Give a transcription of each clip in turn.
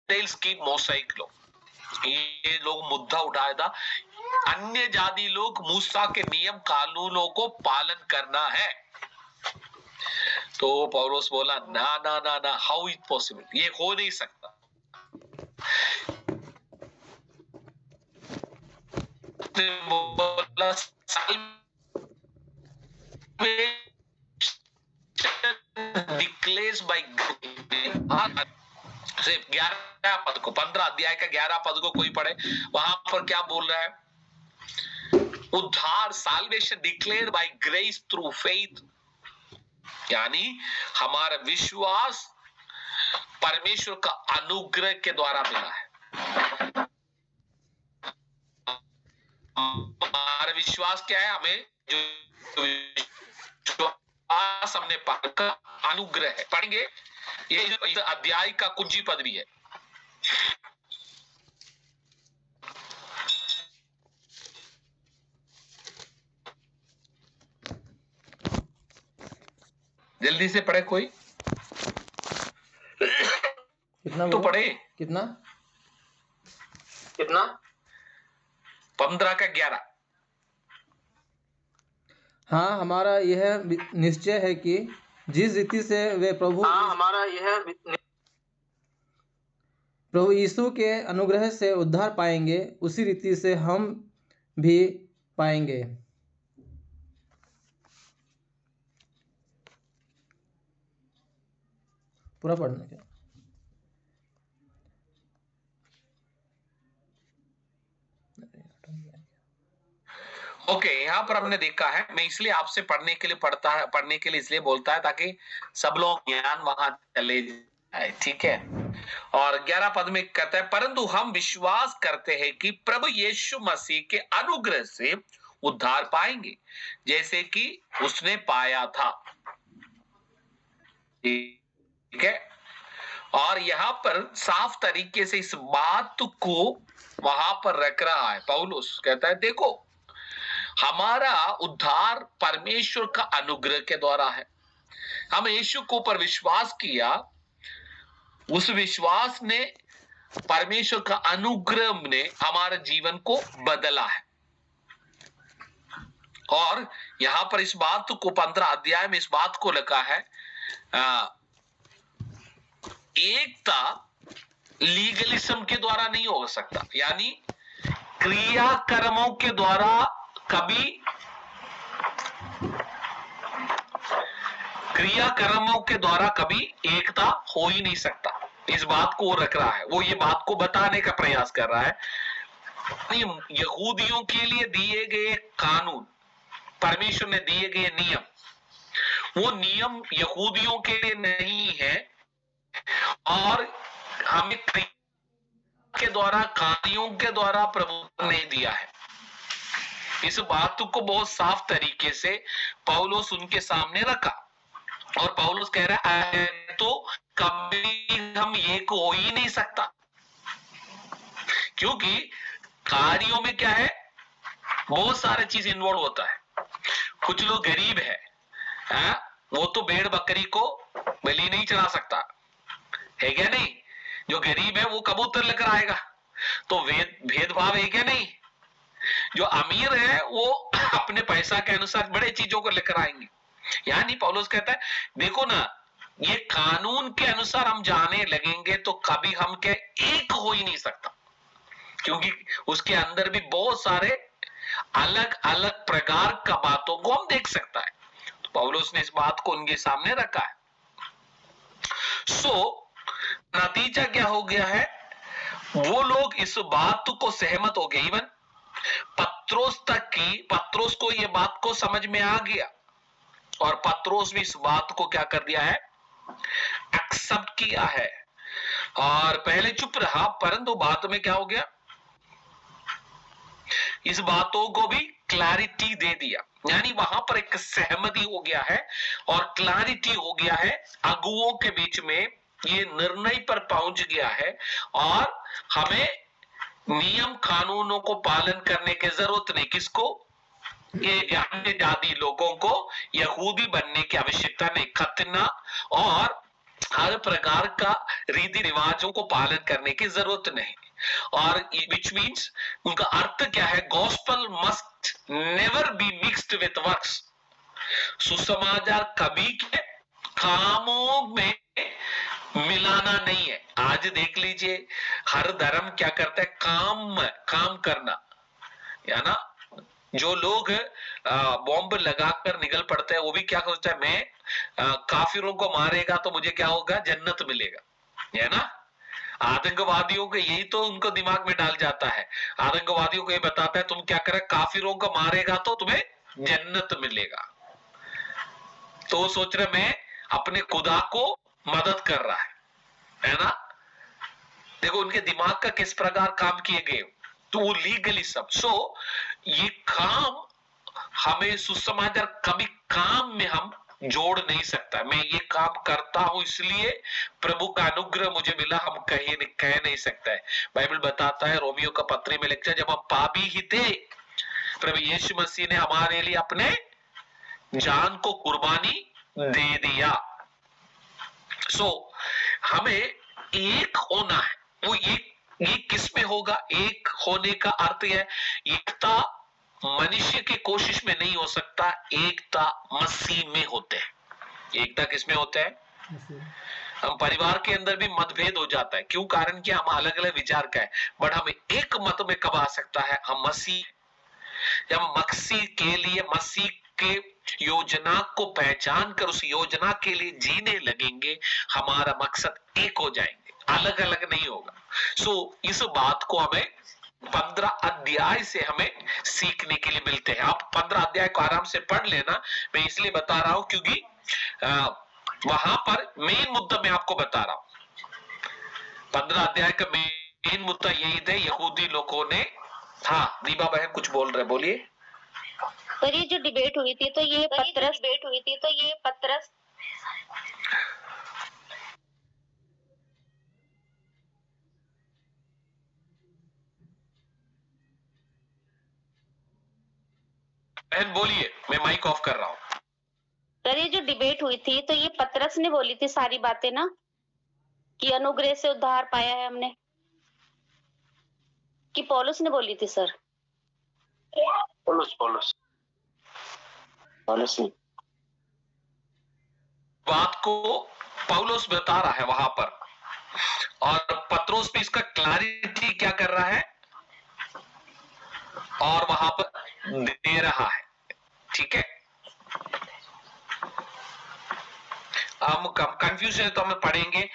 Gentiles की mosaic लो, ये लोग मुद्दा उठाया था, अन्य जाति लोग मूसा के नियम कानूनों को पालन करना है। तो पौलुस बोला ना ना ना ना, हाउ इज पॉसिबल, ये हो नहीं सकता। बोला डिक्लेयर्स बाय सिर्फ 11 पद को, 15 अध्याय का 11 पद को कोई पढ़े, वहां पर क्या बोल रहा है? उद्धार, salvation declared by grace through faith, यानी हमारा विश्वास परमेश्वर का अनुग्रह के द्वारा मिला है। हमारा विश्वास क्या है? हमें जो विश्वास हमने पाया अनुग्रह है। पढ़ेंगे, ये जो अध्याय का कुंजी पद भी है। जल्दी से पढ़े कोई, कितना तो पढ़े, कितना 15 का 11। हाँ, हमारा यह निश्चय है कि जिस रीति से वे प्रभु यीशु के अनुग्रह से उद्धार पाएंगे, उसी रीति से हम भी पाएंगे। पूरा पढ़ना क्या? ओके, यहाँ पर हमने देखा है, मैं इसलिए आपसे पढ़ने के लिए इसलिए बोलता है ताकि सब लोग ज्ञान वहां चले जाए, ठीक है। और 11 पद में कहता है, परंतु हम विश्वास करते हैं कि प्रभु यीशु मसीह के अनुग्रह से उद्धार पाएंगे, जैसे कि उसने पाया था, ठीक है। और यहाँ पर साफ तरीके से इस बात को वहां पर रख रहा है पौलुस, कहता है देखो हमारा उद्धार परमेश्वर का अनुग्रह के द्वारा है। हम यीशु के ऊपर विश्वास किया, उस विश्वास ने, परमेश्वर का अनुग्रह ने हमारे जीवन को बदला है। और यहां पर इस बात को 15 अध्याय में इस बात को लिखा है, एकता लीगलिज्म के द्वारा नहीं हो सकता, यानी क्रियाकर्मों के द्वारा कभी एकता हो ही नहीं सकता। इस बात को वो रख रहा है, वो ये बात को बताने का प्रयास कर रहा है। यहूदियों के लिए दिए गए कानून, परमेश्वर ने दिए गए नियम, वो नियम यहूदियों के लिए नहीं है, और हमें के द्वारा, कार्यों के द्वारा प्रभु ने दिया है। इस बात को बहुत साफ तरीके से पौलुस उनके सामने रखा, और पौलुस कह रहा है तो कभी हम एक हो ही नहीं सकता, क्योंकि कार्यों में क्या है, बहुत सारे चीज इन्वॉल्व होता है। कुछ लोग गरीब है, वो तो भेड़ बकरी को बलि नहीं चढ़ा सकता है क्या नहीं? जो गरीब है वो कबूतर लेकर आएगा, तो भेदभाव है क्या नहीं? जो अमीर है वो अपने पैसा के अनुसार बड़े चीजों को लेकर आएंगे। यानी पौलुस कहता है देखो ना, ये कानून के अनुसार हम जाने लगेंगे तो कभी हम क्या एक हो ही नहीं सकता, क्योंकि उसके अंदर भी बहुत सारे अलग अलग प्रकार का बातों को हम देख सकता है। तो पौलुस ने इस बात को उनके सामने रखा है। नतीजा क्या हो गया है, वो लोग इस बात को सहमत हो गए, इवन पत्रोस को ये बात को समझ में आ गया, और पत्रोस भी इस बात को क्या कर दिया है, एक्सेप्ट किया है। और पहले चुप रहा, परंतु बाद में क्या हो गया, इस बातों को भी क्लैरिटी दे दिया, यानी वहां पर एक सहमति हो गया है और क्लैरिटी हो गया है, अगुओं के बीच में ये निर्णय पर पहुंच गया है, और हमें नियम कानूनों को पालन करने की जरूरत नहीं। किसको? ये अन्य जाति लोगों को यहूदी बनने की आवश्यकता नहीं। खतना और हर प्रकार का रीति रिवाजों को पालन करने की जरूरत नहीं। और विच मीन्स उनका अर्थ क्या है, gospel must never be mixed with works. सुसमाचार कभी के कामों में मिलाना नहीं है। आज देख लीजिए हर धर्म क्या करता है, काम करना, या ना। जो लोग बॉम्ब लगाकर निकल पड़ते हैं वो भी क्या सोचता है, मैं काफिरों को मारेगा तो मुझे क्या होगा, जन्नत मिलेगा, है ना। आतंकवादियों को यही तो उनको दिमाग में डाल जाता है। आतंकवादियों को ये बताता है तुम क्या करे, काफिरों को मारेगा तो तुम्हें जन्नत मिलेगा। तो वो सोच रहे मैं अपने खुदा को मदद कर रहा है ना। देखो उनके दिमाग का किस प्रकार काम किए गए, तो वो लीगली सब। सो ये काम हमें सुसमाचार कभी काम में हम जोड़ नहीं सकता। मैं ये काम करता हूं इसलिए प्रभु का अनुग्रह मुझे मिला, हम कह नहीं सकता है। बाइबल बताता है रोमियो का पत्री में लिखता है, जब हम पापी ही थे प्रभु यीशु मसीह ने हमारे लिए अपने जान को कुर्बानी दे दिया। सो हमें एक होना है। वो एक किस में होगा, एक होने का अर्थ है एकता मनुष्य की कोशिश में नहीं हो सकता, एकता मसीह में होते हैं। एकता किस में होता है, हम परिवार के अंदर भी मतभेद हो जाता है, क्यों, कारण कि हम अलग अलग विचार का है, बट हम एक मत में कब आ सकता है, हम मसीह, जब मसीह के लिए, मसीह के योजना को पहचान कर उस योजना के लिए जीने लगेंगे, हमारा मकसद एक हो जाएंगे, अलग अलग नहीं होगा। सो इस बात को हमें 15 अध्याय से हमें सीखने के लिए मिलते हैं। आप 15 अध्याय को आराम से पढ़ लेना। मैं इसलिए बता रहा हूं क्योंकि वहां पर मेन मुद्दा मैं आपको बता रहा हूं। 15 अध्याय का मेन मुद्दा यही था, यहूदी लोगों ने, हाँ दीपा बहन कुछ बोल रहे, बोलिए। पर ये जो डिबेट हुई थी तो ये पत्रस बहन बोलिए, मैं माइक ऑफ कर रहा हूं। पर ये जो डिबेट हुई थी तो ये पत्रस ने बोली थी सारी बातें ना, कि अनुग्रह से उद्धार पाया है हमने, कि पौलुस ने बोली थी सर? पौलुस ने बात को पौलुस बता रहा है वहां पर, और पत्रोस भी इसका क्लैरिटी क्या कर रहा है और वहां पर दे रहा है। ठीक है, हम कंफ्यूजन है तो हम पढ़ेंगे,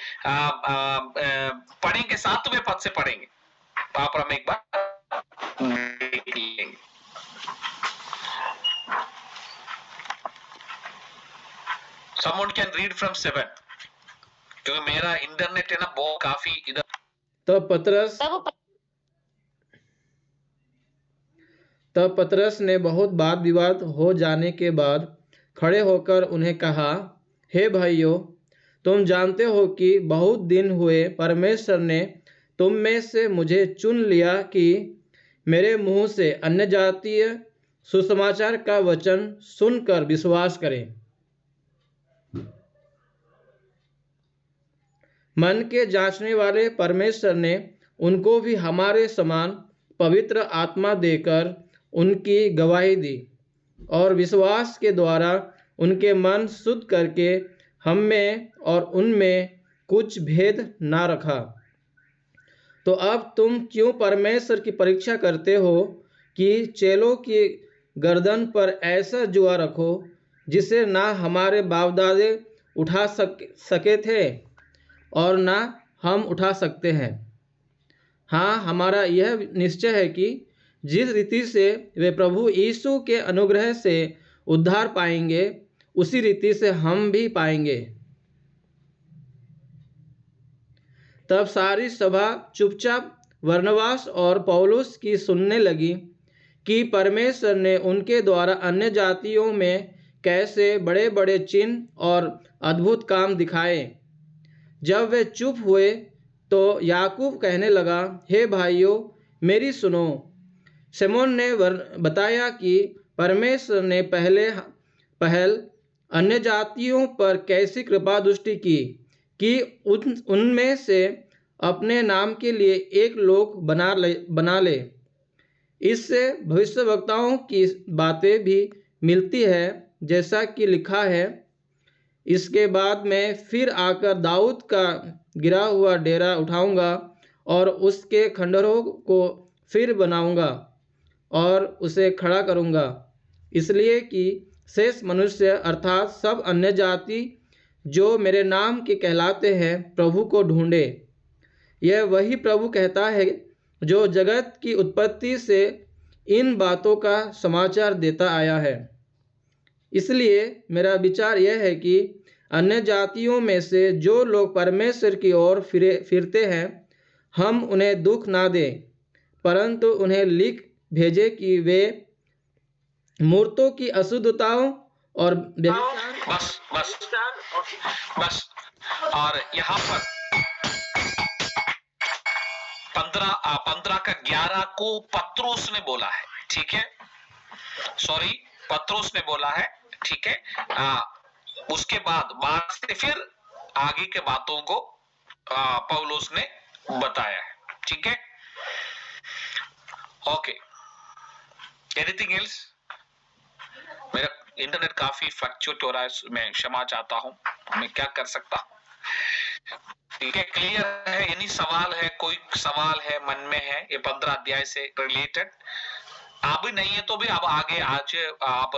पढ़ेंगे 7वें पद से पढ़ेंगे, आप हम एक बार देख लेंगे। Someone can read from 7, क्योंकि मेरा इंटरनेट है ना बहुत काफी इधर। तब पतरस ने बहुत वाद विवाद हो जाने के बाद खड़े होकर उन्हें कहा, हे भाइयों, तुम जानते हो कि बहुत दिन हुए परमेश्वर ने तुम में से मुझे चुन लिया कि मेरे मुंह से अन्यजातीय सुसमाचार का वचन सुनकर विश्वास करें। मन के जांचने वाले परमेश्वर ने उनको भी हमारे समान पवित्र आत्मा देकर उनकी गवाही दी और विश्वास के द्वारा उनके मन शुद्ध करके हम में और उनमें कुछ भेद ना रखा। तो अब तुम क्यों परमेश्वर की परीक्षा करते हो कि चेलों की गर्दन पर ऐसा जुआ रखो जिसे ना हमारे बाप दादे उठा सके थे और ना हम उठा सकते हैं। हाँ, हमारा यह निश्चय है कि जिस रीति से वे प्रभु यीशु के अनुग्रह से उद्धार पाएंगे उसी रीति से हम भी पाएंगे। तब सारी सभा चुपचाप बरनबास और पौलुस की सुनने लगी कि परमेश्वर ने उनके द्वारा अन्य जातियों में कैसे बड़े बड़े चिन्ह और अद्भुत काम दिखाए। जब वे चुप हुए तो याकूब कहने लगा, हे भाइयों, मेरी सुनो। सिमोन ने बताया कि परमेश्वर ने पहल अन्य जातियों पर कैसी कृपा दृष्टि की कि उनमें से अपने नाम के लिए एक लोग बना ले। इससे भविष्यवक्ताओं की बातें भी मिलती है, जैसा कि लिखा है, इसके बाद मैं फिर आकर दाऊद का गिरा हुआ डेरा उठाऊंगा और उसके खंडहरों को फिर बनाऊंगा और उसे खड़ा करूंगा, इसलिए कि शेष मनुष्य अर्थात सब अन्य जाति जो मेरे नाम के कहलाते हैं प्रभु को ढूंढे। यह वही प्रभु कहता है जो जगत की उत्पत्ति से इन बातों का समाचार देता आया है। इसलिए मेरा विचार यह है कि अन्य जातियों में से जो लोग परमेश्वर की ओर फिरते हैं, हम उन्हें दुख ना दें, परंतु उन्हें लिख भेजे कि वे मूर्तों की अशुद्धताओं और बस और यहाँ पर 15 का 11 को पत्रोस ने बोला है, ठीक है, सॉरी पत्रोस ने बोला है, ठीक है। उसके बाद से फिर आगे के बातों को पौलुस ने बताया है, ठीक है। Okay, anything else? मेरा इंटरनेट काफी फ्लक्चुएट हो रहा है, मैं क्षमा चाहता हूं, मैं क्या कर सकता हूं? ठीक है, क्लियर है? यानी सवाल है, कोई सवाल है मन में है ये 15 अध्याय से रिलेटेड? अब नहीं है तो भी अब आगे आज आप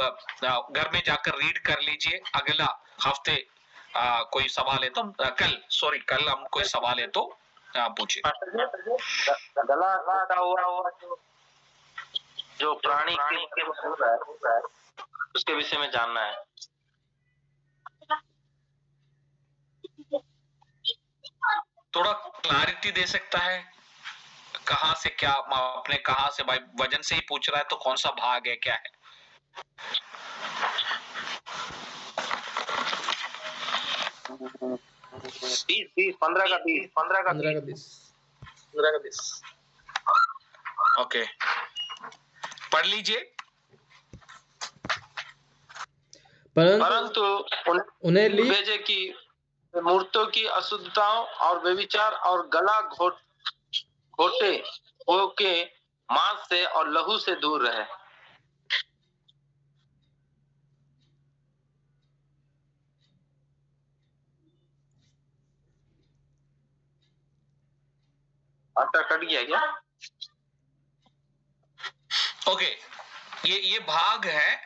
घर में जाकर रीड कर लीजिए। अगला हफ्ते कोई सवाल है तो कल हम कोई सवाल है तो पूछिए। गला हुआ जो प्राणी के उसके विषय में जानना है। थोड़ा क्लैरिटी दे सकता है? कहां से क्या, आपने कहां से, भाई वजन से ही पूछ रहा है तो कौन सा भाग है, क्या है? पंद्रह का 20 ओके, पढ़ लीजिए। परंतु उन्हें लिख भेजे कि मूर्तों की अशुद्धताओं और व्यभिचार और गला घोटे होके मांस से और लहू से दूर रहे। आटा कट गया क्या? ओके, ये भाग है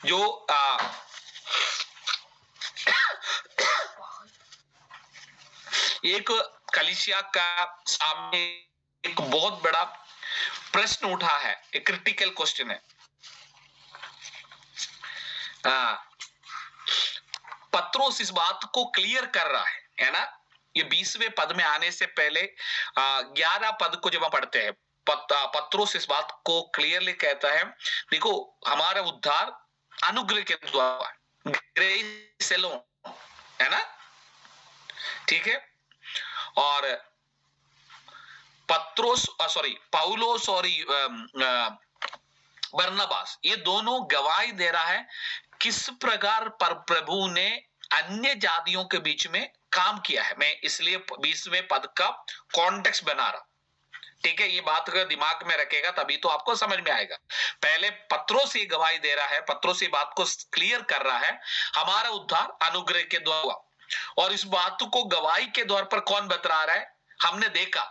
जो एक कलीसिया का सामने एक बहुत बड़ा प्रश्न उठा है, एक क्रिटिकल क्वेश्चन है। पत्रोस इस बात को क्लियर कर रहा है ना? ये 20वें पद में आने से पहले 11 पद को जब हम पढ़ते हैं, पत्रोस इस बात को क्लियरली कहता है, देखो हमारा उद्धार अनुग्रह के द्वारा, ग्रेस एलोन, है ना? ठीक है। और पौलुस और बरनबास ये दोनों गवाही दे रहा है किस प्रकार पर प्रभु ने अन्य जातियों के बीच में काम किया है। मैं इसलिए 20वें पद का कॉन्टेक्स्ट बना रहा, ठीक है? ये बात अगर दिमाग में रखेगा तभी तो आपको समझ में आएगा। पहले पत्रोस ये गवाही दे रहा है, पत्रोस ये बात को क्लियर कर रहा है, हमारा उद्धार अनुग्रह के द्वारा। और इस बात को गवाही के द्वार पर कौन बता रहा है? हमने देखा,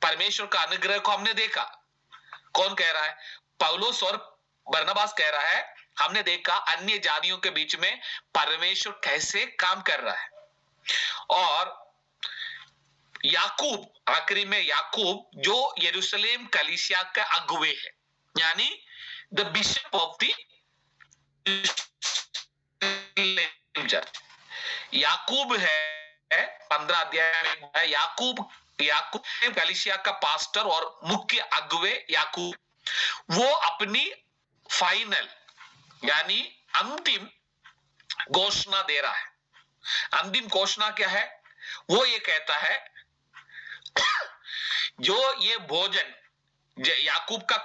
परमेश्वर का अनुग्रह को हमने देखा। कौन कह रहा है? पौलुस और बरनबास कह रहा है, हमने देखा अन्य जातियों के बीच में परमेश्वर कैसे काम कर रहा है। और याकूब, आखिरी में याकूब जो यरूशलेम कलीसिया का अगुवे है, यानी the bishop of the church, याकूब है। 15 अध्याय में याकूब कलीसिया का पास्टर और मुख्य अगुवे याकूब, वो अपनी फाइनल यानी अंतिम घोषणा दे रहा है। अंतिम घोषणा क्या है? वो ये कहता है जो ये भोजन याकूब का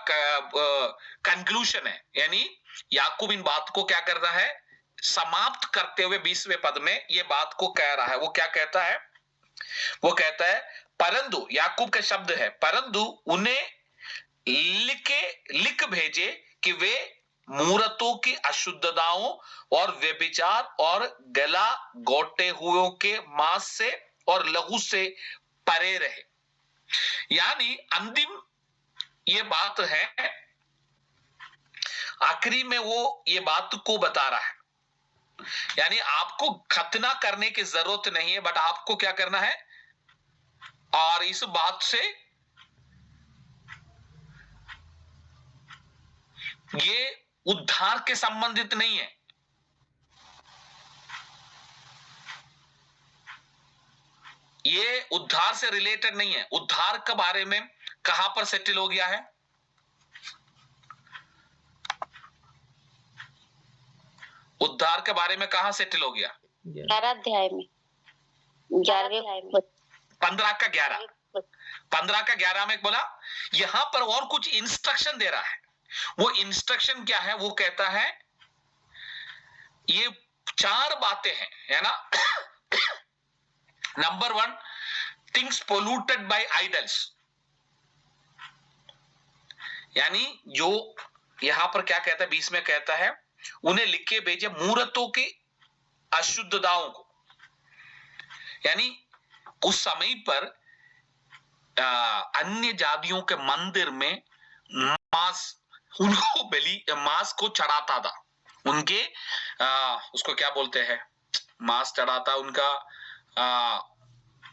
कंक्लूजन है, यानी याकूब इन बात को क्या कर रहा है? समाप्त करते हुए 20वें पद में ये बात को कह रहा है। वो क्या कहता है? वो कहता है परंतु, याकूब का शब्द है, परंतु उन्हें लिख भेजे कि वे मूरतों की अशुद्धताओं और व्यभिचार और गला घोटे हुओं के मांस से और लहू से परे रहे। यानी अंतिम ये बात है, आखिरी में वो ये बात को बता रहा है, यानी आपको खतना करने की जरूरत नहीं है, बट आपको क्या करना है, और इस बात से ये उद्धार के संबंधित नहीं है। ये उद्धार से रिलेटेड नहीं है। उद्धार के बारे में कहां पर सेटल हो गया है? उद्धार के बारे में कहां सेटल हो गया? 11 अध्याय में, 11वें 15 का 11, 15 का 11 में बोला, यहां पर और कुछ इंस्ट्रक्शन दे रहा है। वो इंस्ट्रक्शन क्या है? वो कहता है ये 4 बातें हैं, है ना। Number 1, things polluted by idols, यानी जो यहां पर क्या कहता है, 20 में कहता है उन्हें लिख के भेजे मूर्तों की अशुद्धताओं को, यानी उस समय पर अन्य जातियों के मंदिर में मांस, उनको बलि मांस को चढ़ाता था, उनके उसको क्या बोलते हैं, मांस चढ़ाता उनका,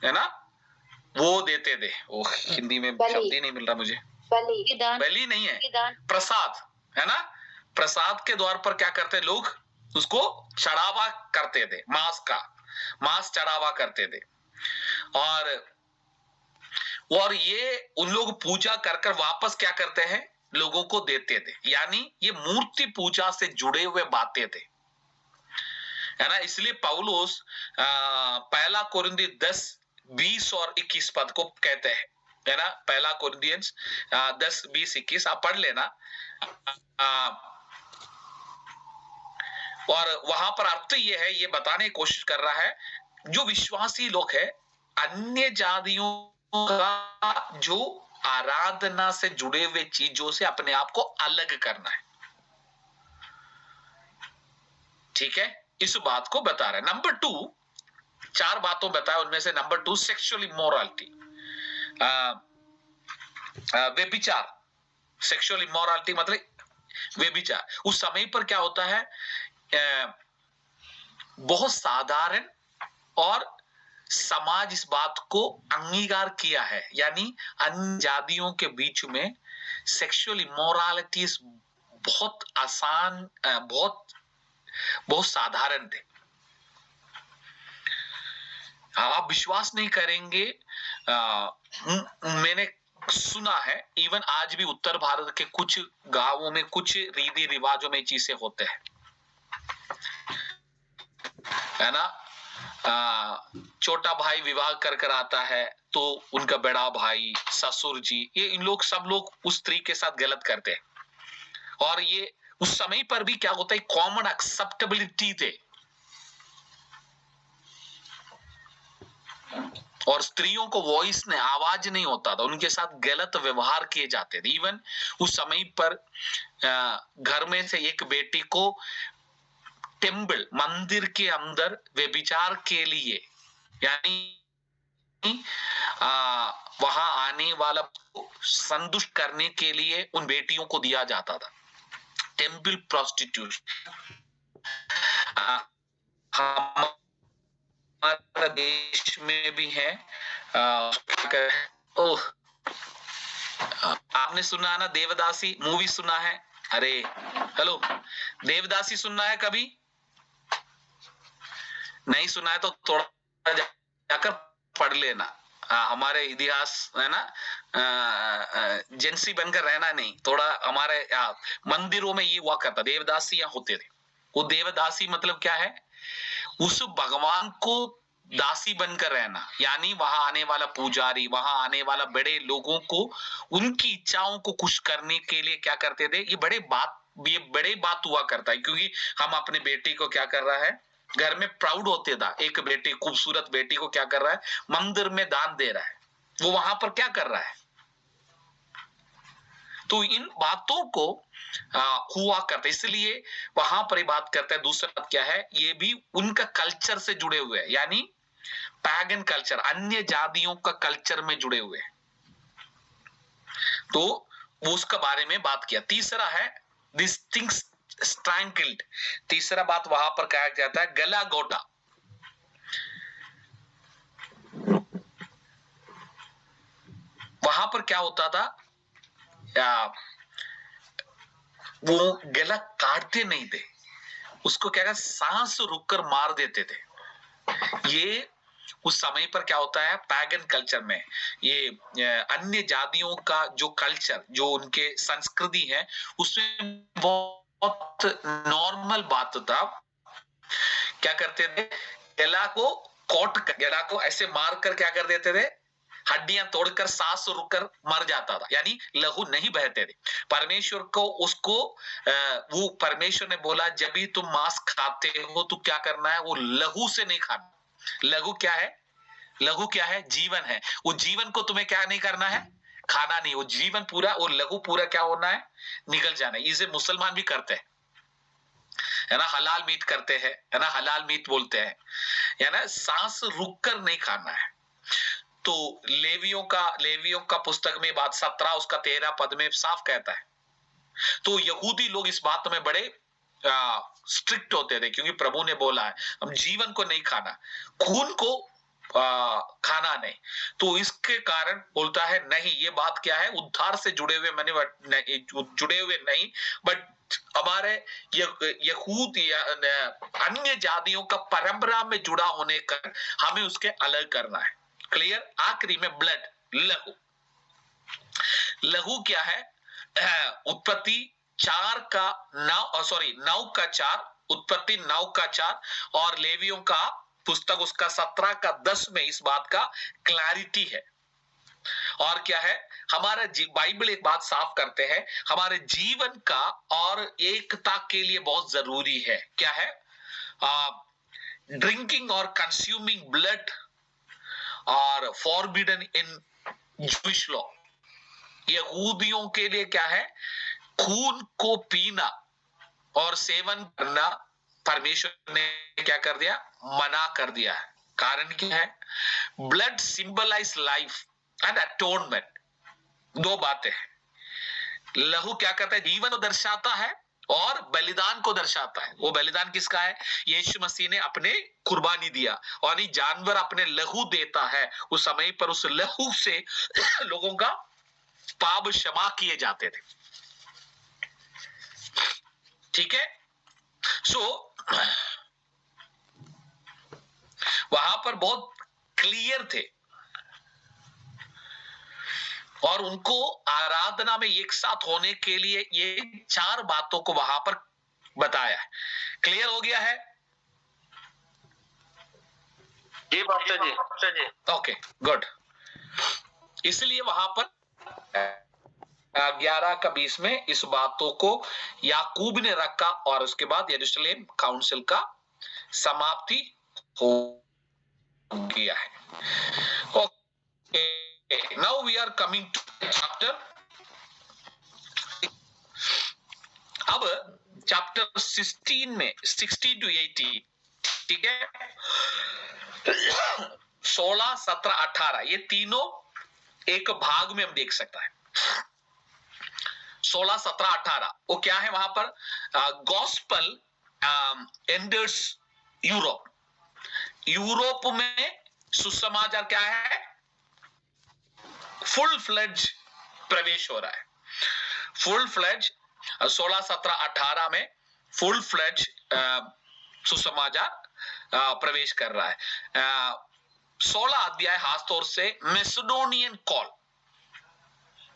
है ना, वो देते थे, वो हिंदी में शब्द ही नहीं मिल रहा मुझे, बलि नहीं है, प्रसाद, है ना, प्रसाद के द्वार पर क्या करते लोग, उसको चढ़ावा करते थे, मांस चढ़ावा करते थे। और ये उन लोग पूजा कर कर वापस क्या करते हैं, लोगों को देते थे, यानी ये मूर्ति पूजा से जुड़े हुए बातें थे, है ना। इसलिए पौलुस पहला कोरिन्थी 10:20 और 21 पद को कहते हैं, है ना, पहला कोरिन्थियंस 10:20-21 आप पढ़ लेना। और वहां पर अर्थ ये है, ये बताने की कोशिश कर रहा है, जो विश्वासी लोग है, अन्य जातियों का जो आराधना से जुड़े हुए चीजों से अपने आप को अलग करना है, ठीक है, इस बात को बता रहा है। नंबर 2, 4 बातों बताया, उनमें से नंबर 2 सेक्सुअल इमोरालिटी, व्यभिचार। सेक्सुअल इमोरालिटी मतलब व्यभिचार। उस समय पर क्या होता है, बहुत साधारण और समाज इस बात को अंगीकार किया है, यानी अन्य जातियों के बीच में सेक्सुअल इमोरालिटी बहुत आसान, बहुत साधारण थे। आप विश्वास नहीं करेंगे, मैंने सुना है इवन आज भी उत्तर भारत के कुछ गांवों में कुछ रीति रिवाजों में चीजें होते हैं, है ना। छोटा भाई विवाह कर आता है तो उनका बड़ा भाई, ससुर जी, ये इन लोग सब लोग उस स्त्री के साथ गलत करते हैं, और ये उस समय पर भी क्या होता है, कॉमन एक्सेप्टेबिलिटी थे, और स्त्रियों को वॉइस ने आवाज नहीं होता था, उनके साथ गलत व्यवहार किए जाते थे। इवन उस समय पर घर में से एक बेटी को टेम्पल, मंदिर के अंदर व्यभिचार के लिए, यानी वहां आने वाला संतुष्ट करने के लिए उन बेटियों को दिया जाता था, टेम्पल प्रोस्टिट्यूशन। हमारे देश में भी है। आपने सुना ना देवदासी मूवी, सुना है? अरे हेलो, देवदासी सुनना है कभी? नहीं सुना है तो थोड़ा जाकर पढ़ लेना। हमारे इतिहास, है ना, जेंसी बनकर रहना नहीं, थोड़ा हमारे मंदिरों में ये हुआ करता, देवदासियां होते थे। वो देवदासी मतलब क्या है, उस भगवान को दासी बनकर रहना, यानी वहां आने वाला पुजारी, वहां आने वाला बड़े लोगों को उनकी इच्छाओं को खुश करने के लिए क्या करते थे, ये बड़े बात ये बड़ी बात हुआ करता है, क्योंकि हम अपने बेटी को क्या कर रहा है, घर में प्राउड होते था, एक बेटी, खूबसूरत बेटी को क्या कर रहा है, मंदिर में दान दे रहा है, वो वहां पर क्या कर रहा है। तो इन बातों को हुआ करते, इसलिए वहां पर ही बात करता है। दूसरा बात क्या है, ये भी उनका कल्चर से जुड़े हुए हैं, यानी पैगन कल्चर, अन्य जातियों का कल्चर में जुड़े हुए हैं, तो वो उसका बारे में बात किया। तीसरा है दिस थिंग्स स्ट्रैंगल्ड, तीसरा बात वहां पर कहा जाता है गला घोटा। वहां पर क्या होता था, वो गला काटते नहीं थे, उसको क्या कहते, सांस रुककर मार देते थे। ये उस समय पर क्या होता है, पैगन कल्चर में, ये अन्य जातियों का जो कल्चर, जो उनके संस्कृति है, उसमें बहुत नॉर्मल बात था। क्या करते थे, गला को गला को ऐसे मार कर क्या कर देते थे, हड्डियां तोड़कर सांस रुककर मर जाता था, यानी लहू नहीं बहते थे। परमेश्वर को उसको वो परमेश्वर ने बोला, जब भी तुम मांस खाते हो तो क्या करना है, वो लहू से नहीं खाना। लघु क्या है, लघु क्या है, जीवन है। वो जीवन को तुम्हें क्या नहीं करना है, खाना नहीं, वो जीवन पूरा, वो लघु पूरा क्या होना है, निकल जाना है। इसे मुसलमान भी करते हैं, है ना, हलाल मीट करते हैं, है ना, हलाल मीट बोलते हैं, है ना, सांस रुककर नहीं खाना है। तो लेवियों का पुस्तक में बात 17 उसका 13 पद में साफ कहता है। तो यहूदी लोग इस बात में बड़े स्ट्रिक्ट होते थे, क्योंकि प्रभु ने बोला है हम जीवन को नहीं खाना, खून को खाना नहीं। तो इसके कारण बोलता है नहीं, ये बात क्या है, उद्धार से जुड़े हुए जुड़े हुए नहीं, बट हमारे यहूद या अन्य जातियों का परंपरा में जुड़ा होने का हमें उसके अलग करना है। क्लियर। आखिरी में ब्लड, लहू। लहू क्या है, उत्पत्ति 9 का 4, उत्पत्ति 9 का 4 और लेवियों का पुस्तक उसका 17 का 10 में इस बात का क्लैरिटी है। और क्या है, हमारा बाइबल एक बात साफ करते हैं, हमारे जीवन का और एकता के लिए बहुत जरूरी है। क्या है, ड्रिंकिंग और कंज्यूमिंग ब्लड और फॉरबिडन इन जूइश लॉ। यहूदियों के लिए क्या है, खून को पीना और सेवन करना परमेश्वर ने क्या कर दिया, मना कर दिया है। कारण क्या है, blood symbolize life and atonement. दो बातें हैं, लहू क्या करता है, जीवन को दर्शाता है और बलिदान को दर्शाता है। वो बलिदान किसका है, यीशु मसीह ने अपने कुर्बानी दिया, और ये जानवर अपने लहू देता है। उस समय पर उस लहू से लोगों का पाप क्षमा किए जाते थे। ठीक है। वहां पर बहुत क्लियर थे और उनको आराधना में एक साथ होने के लिए ये 4 बातों को वहां पर बताया है। क्लियर हो गया है जी बाबा जी। Okay good. इसलिए वहां पर 11 का 20 में इस बातों को याकूब ने रखा और उसके बाद यरूशलेम काउंसिल का समाप्ति हो गया है। Okay, now we are coming to chapter. अब चैप्टर 16 में 16 to 18, ठीक है, 16, 17, 18 ये तीनों एक भाग में हम देख सकता है। 16, 17, 18 वो क्या है, वहां पर गॉस्पल एंटर्स यूरोप। यूरोप में सुसमाचार क्या है, फुल फ्लेज प्रवेश हो रहा है। फुल फ्लेज 16, 17, 18 में फुल फ्लेज सुसमाचार प्रवेश कर रहा है। 16 अध्याय खासतौर से मैसेडोनियन कॉल,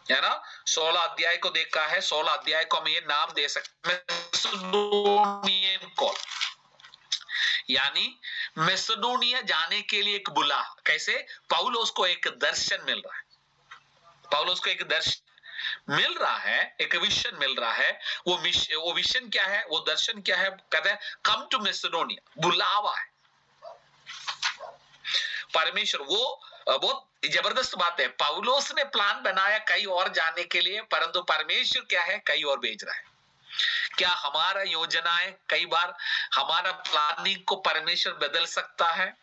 है ना, 16 अध्याय को देखा है। 16 अध्याय को हम ये नाम दे सकते हैं, मैसेडोनियन कॉल, यानी मैसेडोनिया जाने के लिए एक बुला। कैसे, पौलुस को एक दर्शन मिल रहा है, पौलुस को एक दर्शन मिल रहा है, एक विजन मिल रहा है। वो विजन क्या है, वो दर्शन क्या है? कहते हैं कम टू मैसेडोनिया, बुलावा है परमेश्वर। वो बहुत जबरदस्त बात है। पौलुस ने प्लान बनाया कहीं और जाने के लिए, परंतु परमेश्वर क्या है, कहीं और भेज रहा है। क्या हमारा योजनाएं, कई बार हमारा प्लानिंग को परमेश्वर बदल सकता है?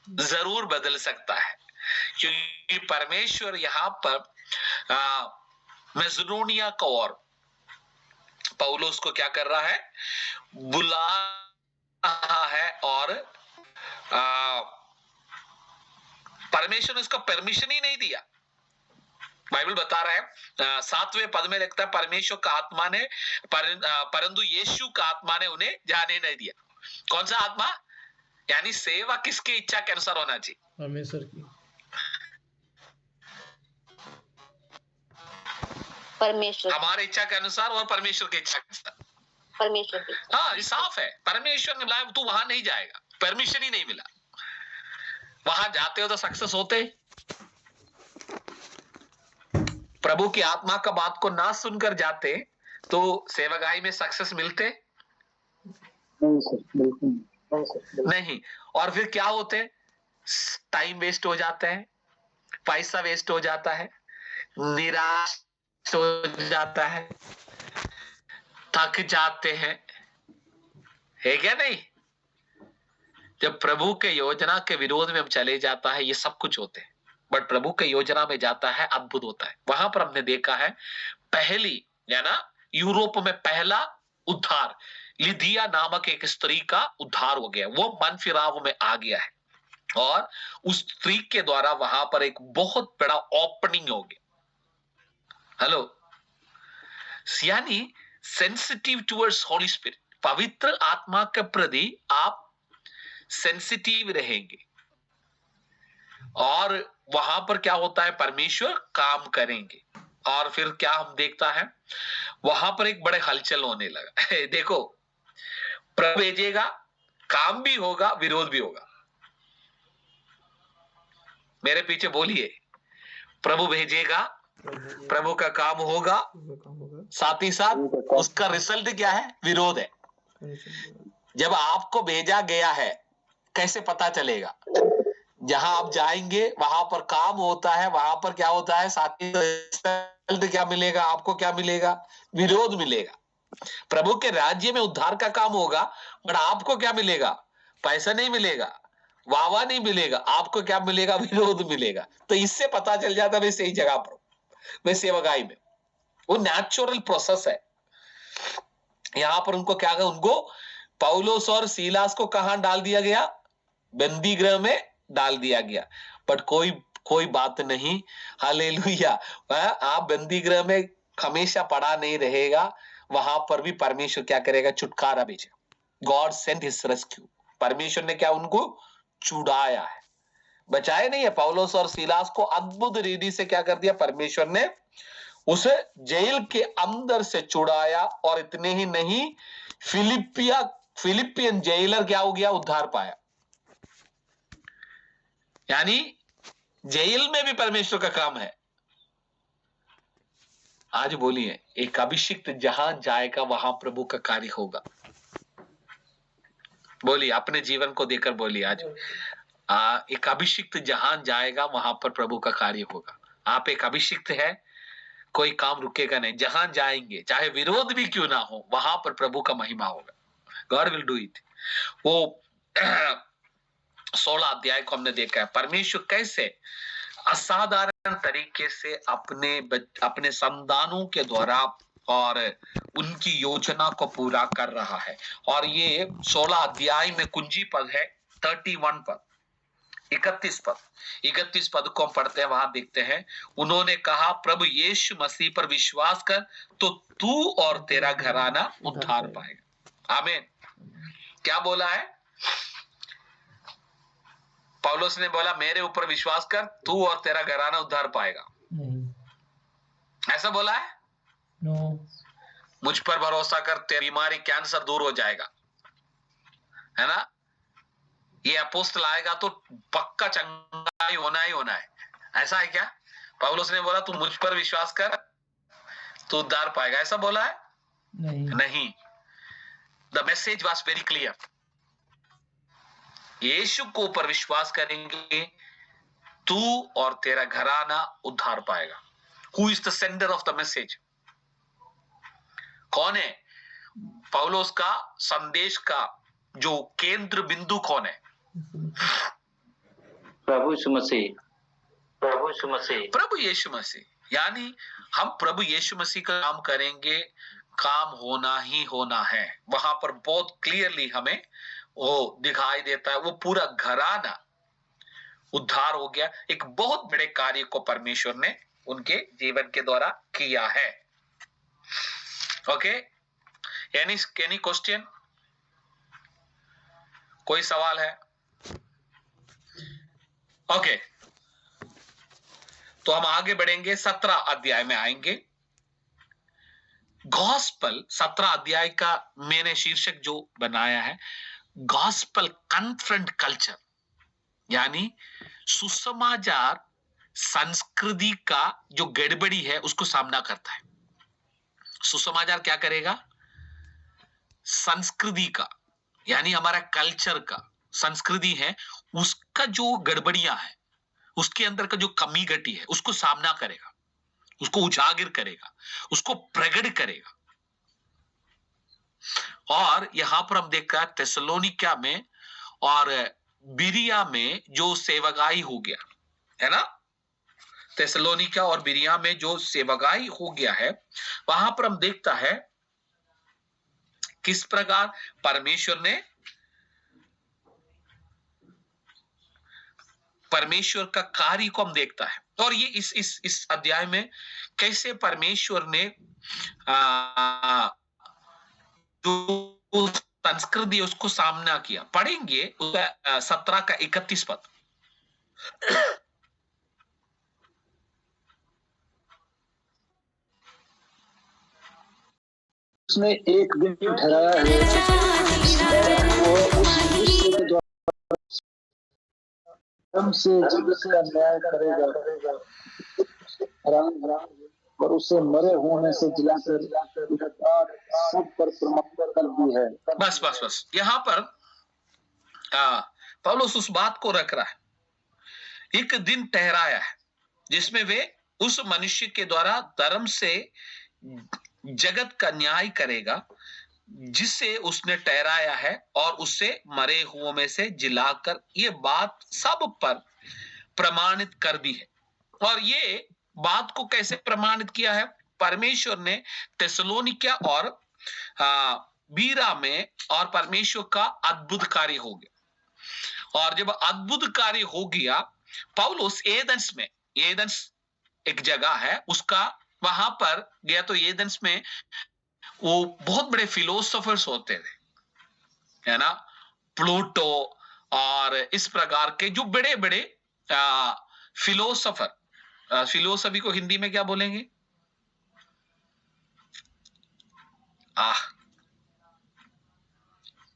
जरूर बदल सकता है, क्योंकि परमेश्वर यहां पर मैसेडोनिया को और पौलुस को क्या कर रहा है, बुला रहा है। और परमेश्वर ने उसको परमिशन ही नहीं दिया। बाइबल बता रहा है 7वें पद में लिखता है, परमेश्वर का आत्मा ने परंतु यीशु का आत्मा ने उन्हें जाने नहीं दिया। कौन सा आत्मा? यानी सेवा किसकी इच्छा के अनुसार होना चाहिए? परमेश्वर की। परमेश्वर, हमारे इच्छा के अनुसार और परमेश्वर की इच्छा के अनुसार। परमेश्वर की। हाँ, ये साफ है। परमेश्वर ने बुलाया, तू वहां नहीं जाएगा, परमिशन ही नहीं मिला। वहां जाते हो तो सक्सेस होते। प्रभु की आत्मा का बात को ना सुनकर जाते तो सेवकाई में सक्सेस मिलते नहीं। और फिर क्या होते? टाइम वेस्ट हो जाता है, पैसा वेस्ट हो जाता है, निराश हो जाता है, थक जाते हैं, है क्या नहीं? जब प्रभु के योजना के विरोध में हम चले जाता है, ये सब कुछ होते हैं। बट प्रभु के योजना में जाता है, अद्भुत होता है। वहां पर हमने देखा है पहली, या ना, यूरोप में पहला उद्धार, लिदिया नामक एक स्त्री का उद्धार हो गया। वो मन फिराव में आ गया है और उस स्त्री के द्वारा वहां पर एक बहुत बड़ा ओपनिंग हो गया। हेलो, यानी सेंसिटिव टुवर्ड्स होली स्पिरिट, पवित्र आत्मा के प्रति आप सेंसिटिव रहेंगे और वहां पर क्या होता है, परमेश्वर काम करेंगे। और फिर क्या हम देखता है, वहां पर एक बड़े हलचल होने लगा। देखो, प्रभु भेजेगा, काम भी होगा, विरोध भी होगा। मेरे पीछे बोलिए, प्रभु भेजेगा, प्रभु का काम होगा, साथ ही साथ उसका रिजल्ट क्या है? विरोध है। जब आपको भेजा गया है, कैसे पता चलेगा? जहां आप जाएंगे वहां पर काम होता है, वहां पर क्या होता है, साथ ही रिजल्ट क्या मिलेगा? आपको क्या मिलेगा? विरोध मिलेगा। प्रभु के राज्य में उद्धार का काम होगा, पर आपको क्या मिलेगा? पैसा नहीं मिलेगा, वाहवाह नहीं मिलेगा, आपको क्या मिलेगा? विरोध मिलेगा। तो इससे पता चल जाता है मैं सही जगह पर, मैं सेवकाई में। वो नेचुरल प्रोसेस है। यहां पर उनको क्या कहा, उनको पौलुस और सीलास को कहां डाल दिया गया? बंदी गृह में डाल दिया गया। बट कोई बात नहीं, हालेलुया। आप बंदी गृह में हमेशा पड़ा नहीं रहेगा, वहां पर भी परमेश्वर क्या करेगा? छुटकारा भेजेगा। God sent his rescue. परमेश्वर ने क्या उनको छुड़ाया है, बचाए नहीं है। पौलुस और सीलास को अद्भुत रीति से क्या कर दिया? परमेश्वर ने उसे जेल के अंदर से छुड़ाया। और इतने ही नहीं, फिलिपियन जेलर क्या हो गया? उद्धार पाया। यानी जेल में भी परमेश्वर का काम है। आज बोलिए, एक अभिषिक्त जहां जाएगा वहां प्रभु का कार्य होगा। बोलिए, अपने जीवन को देखकर बोलिए आज, एक अभिषिक्त जहां जाएगा वहां पर प्रभु का कार्य होगा। आप एक अभिषिक्त है, कोई काम रुकेगा नहीं। जहां जाएंगे, चाहे विरोध भी क्यों ना हो, वहां पर प्रभु का महिमा होगा। God will do it. वो 16 अध्याय को हमने देखा है, परमेश्वर कैसे असाधारण तरीके से अपने संतानों के द्वारा और उनकी योजना को पूरा कर रहा है। और ये 16 अध्याय में कुंजी पद है, 31 पद, 31 पद को हम पढ़ते हैं। वहां देखते हैं, उन्होंने कहा, प्रभु यीशु मसीह पर विश्वास कर तो तू और तेरा घराना उद्धार पाएगा। आमीन। क्या बोला है? पौलुस ने बोला, मेरे ऊपर विश्वास कर, तू और तेरा घराना उद्धार पाएगा। ऐसा बोला है? मुझ पर भरोसा कर, तेरी बीमारी, कैंसर दूर हो जाएगा, है ना? ये अपोस्तल आएगा तो पक्का चंगाई होना ही होना है। ऐसा है क्या? पौलुस ने बोला, तू मुझ पर विश्वास कर, तो उद्धार पाएगा, ऐसा बोला है? नहीं। The message was very clear. यीशु को ऊपर विश्वास करेंगे, तू और तेरा घराना उद्धार पाएगा। Who is the sender of the message? कौन है? पौलुस का संदेश का जो केंद्र बिंदु कौन है? प्रभु यीशु मसीह। प्रभु यीशु मसीह। यानी हम प्रभु यीशु मसीह का काम करेंगे, काम होना ही होना है। वहां पर बहुत क्लियरली हमें वो दिखाई देता है, वो पूरा घराना उद्धार हो गया। एक बहुत बड़े कार्य को परमेश्वर ने उनके जीवन के द्वारा किया है। Okay, any question? कोई सवाल है? ओके, तो हम आगे बढ़ेंगे, 17 अध्याय में आएंगे। गॉस्पल 17 अध्याय का मैंने शीर्षक जो बनाया है, गॉस्पल कन्फ्रंट कल्चर, यानी सुसमाचार संस्कृति का जो गड़बड़ी है उसको सामना करता है। सुसमाचार क्या करेगा? संस्कृति का, यानी हमारा कल्चर का, संस्कृति है उसका जो गड़बड़ियां है, उसके अंदर का जो कमी घटी है, उसको सामना करेगा, उसको उजागर करेगा, उसको प्रकट करेगा। और यहां पर हम देखा थिस्सलुनीका में और बिरिया में जो सेवकाई हो गया है ना, थिस्सलुनीका और बिरिया में जो सेवकाई हो गया है, वहां पर हम देखता है किस प्रकार परमेश्वर का कार्य को हम देखता है। और ये इस अध्याय में कैसे परमेश्वर ने जो संस्कृति उसको सामना किया, पढ़ेंगे 17 का 31 पद। उसने एक दिन ठहराया है वो उस विश्व के द्वारा से अन्याय करेगा और उसे मरे होने से जिलाकर सब पर प्रमाण कर दी है। बस यहाँ पर पौलुस उस बात को रख रहा है, एक दिन ठहराया है जिसमें वे उस मनुष्य के द्वारा धर्म से जगत का न्याय करेगा जिससे उसने ठहराया है, और उससे मरे हुओं में से जिलाकर ये बात सब पर प्रमाणित कर दी है। और ये बात को कैसे प्रमाणित किया है? परमेश्वर ने थिस्सलुनीका और बीरा में और परमेश्वर का अद्भुत कार्य हो गया। और जब अद्भुत कार्य हो गया, पौलुस एथेंस में, एथेंस एक जगह है उसका, वहां पर गया। तो एथेंस में वो बहुत बड़े फिलोसोफर्स होते थे, है ना, प्लूटो और इस प्रकार के जो बड़े बड़े फिलोसोफर। फिलोसफी को हिंदी में क्या बोलेंगे?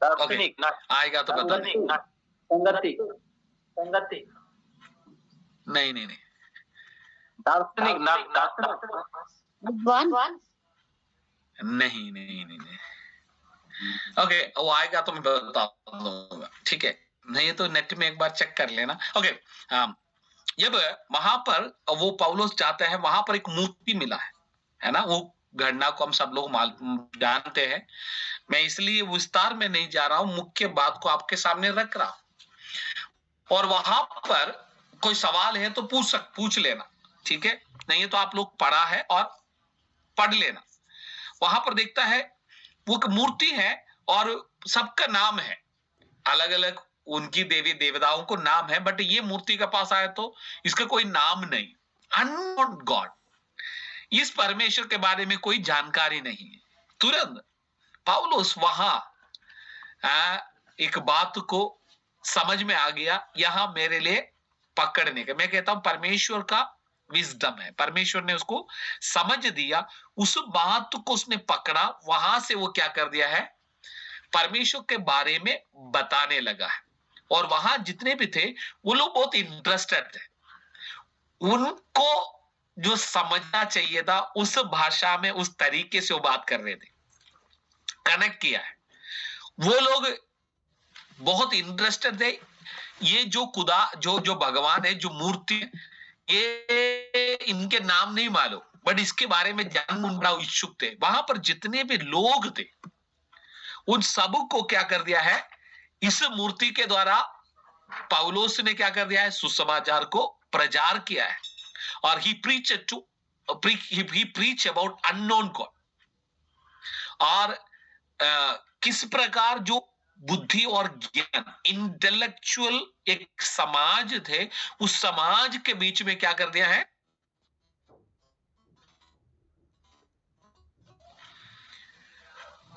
दार्शनिक। आएगा तो बता। संगति। नहीं दार्शनिक। नहीं। ओके, वो आएगा तो मैं बता दूंगा, ठीक है? नहीं तो नेट में एक बार चेक कर लेना। ओके, जब वहां पर वो पौलुस जाता है, वहां पर एक मूर्ति मिला है ना, वो घटना को हम सब लोग जानते हैं। मैं इसलिए विस्तार में नहीं जा रहा हूं, मुख्य बात को आपके सामने रख रहा हूं। और वहां पर कोई सवाल है तो पूछ लेना, ठीक है? नहीं है तो आप लोग पढ़ा है और पढ़ लेना। वहां पर देखता है वो एक मूर्ति है और सबका नाम है, अलग अलग उनकी देवी देवताओं को नाम है, बट ये मूर्ति के पास आया तो इसका कोई नाम नहीं, अननोन गॉड। इस परमेश्वर के बारे में कोई जानकारी नहीं है। तुरंत पौलुस वहां एक बात को समझ में आ गया, यहां मेरे लिए पकड़ने का, मैं कहता हूं परमेश्वर का विजडम है। परमेश्वर ने उसको समझ दिया, उस बात को उसने पकड़ा, वहां से वो क्या कर दिया है, परमेश्वर के बारे में बताने लगा है। और वहां जितने भी थे वो लोग बहुत इंटरेस्टेड थे, उनको जो समझना चाहिए था उस भाषा में उस तरीके से वो बात कर रहे थे, कनेक्ट किया है। वो लोग बहुत इंटरेस्टेड थे। ये जो खुदा जो जो भगवान है, जो मूर्ति, ये इनके नाम नहीं मालूम, बट इसके बारे में जानने में बड़ा इच्छुक थे। वहां पर जितने भी लोग थे उन सब को क्या कर दिया है, इस मूर्ति के द्वारा पौलुस ने क्या कर दिया है, सुसमाचार को प्रचार किया है। और ही प्रीच अबाउट अननोन गॉड। और किस प्रकार जो बुद्धि और ज्ञान, इंटेलेक्चुअल एक समाज थे, उस समाज के बीच में क्या कर दिया है,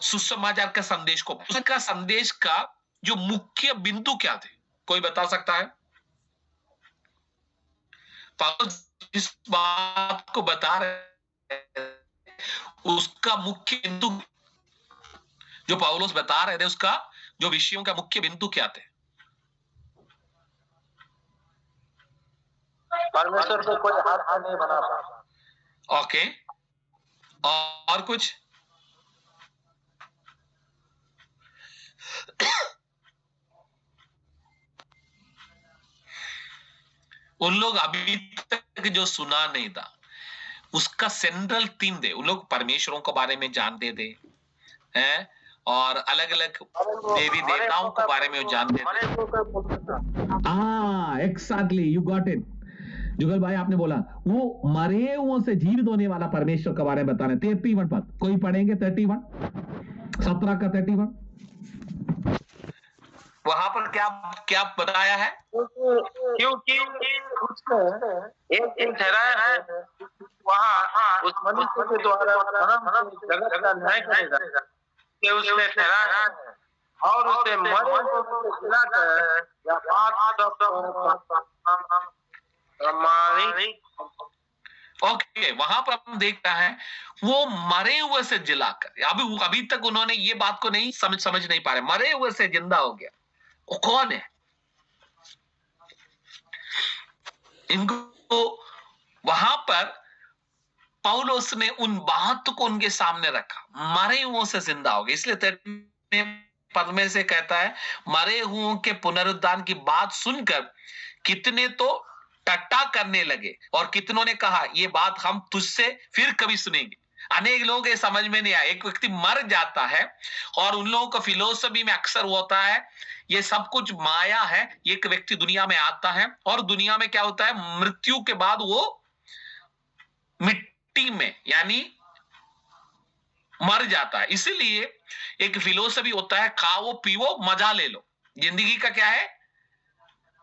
सुसमाचार का संदेश को, उसका संदेश का जो मुख्य बिंदु क्या थे, कोई बता सकता है? पौलुस जिस बात को बता रहे उसका मुख्य बिंदु, जो पौलुस बता रहे थे उसका जो विषयों का मुख्य बिंदु क्या थे? परमेश्वर को कोई हाथ से नहीं बना पाता। ओके, और कुछ? उन लोग अभी तक जो सुना नहीं था उसका सेंट्रल थीम थे। उन लोग परमेश्वरों के बारे में जानते थे हैं, और अलग अलग देवी देवताओं के बारे में वो जानते थे। हाँ, एग्जैक्टली, यू गॉट इट जुगल भाई, आपने बोला वो मरे हुओं से जीवित होने वाला परमेश्वर के बारे में बता रहे। 31 पद कोई पढ़ेंगे? 31 17 का 31 वहां पर क्या क्या बताया है? क्योंकि उसने एक दिन ठहराया है, वहाँ उस मनुष्य के द्वारा धर्म जगत का न्याय करेगा कि उसने ठहराया है, और उसे मरे हुए को जिलाकर या ओके, वहां पर हम देख रहे हैं वो मरे हुए से जिलाकर। अभी तक उन्होंने ये बात को नहीं समझ नहीं पा रहे, मरे हुए से जिंदा हो गया। वो कौन है? इनको वहां पर पौलुस ने उन बात को उनके सामने रखा, मरे हुओं से जिंदा हो गए। इसलिए 13 पद में से कहता है, मरे हुओं के पुनरुत्थान की बात सुनकर कितने तो टट्टा करने लगे, और कितनों ने कहा ये बात हम तुझसे फिर कभी सुनेंगे। अनेक लोगों के समझ में नहीं आया। एक व्यक्ति मर जाता है और उन लोगों का फिलोसफी में अक्सर होता है ये सब कुछ माया है। एक व्यक्ति दुनिया में आता है और दुनिया में क्या होता है, मृत्यु के बाद वो मिट्टी में यानी मर जाता है। इसीलिए एक फिलोसफी होता है, खाओ पीवो मजा ले लो। जिंदगी का क्या है,